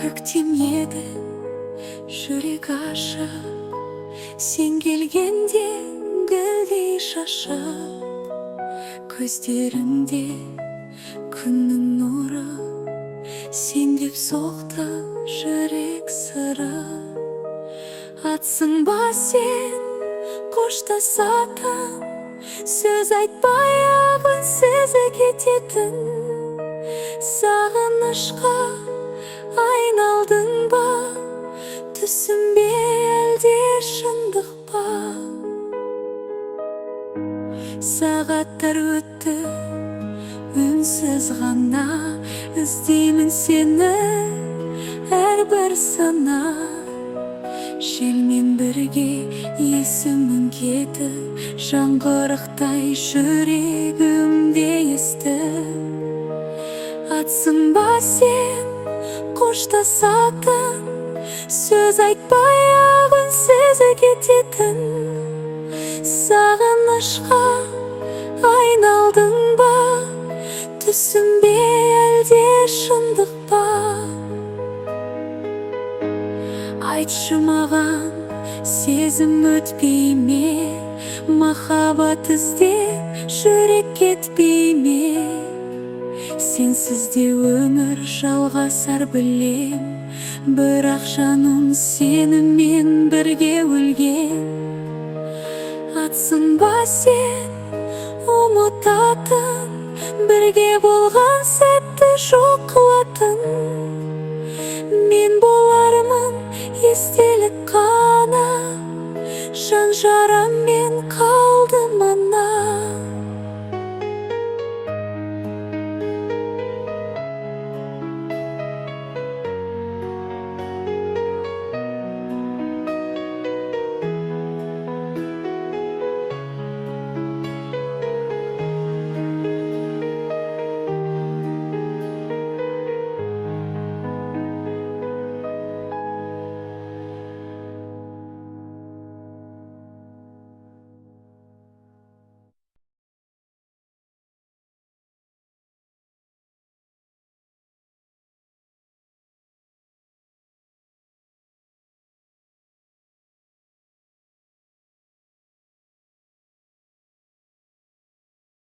көктем еді жүрек ашып, сен келгенде гүлдей шашып, көздеріңде күннің нұры, сен деп соқты жүрек сыры. Атсың ба сен қоштасатын, сөз айтпай үнсіз кететін, сағынышқа айналдың ба, түсінбе әлде шындық па? Сағаттар өтті үнсіз ғана, іздеймін сені әрбір сана. Желмен бірге есімің кетіп, жаңғырықтай жүрегімде есті. Атсың ба сен қоштасатын, сөз айтпай үнсіз кететін, сағынышқа айналдың ба, түсінбе әлде шындық па? Айтшы маған, сезім өтпей ме, махаббат іздеп жүрек кетпей ме? Сенсіз де өмір жалғасар білем, бірақ жаным сенімен бірге өлген. Атсың ба сен ұмытатын, бірге болған сәтті жоқ қылатын, мен болармын естелік қана, жан жара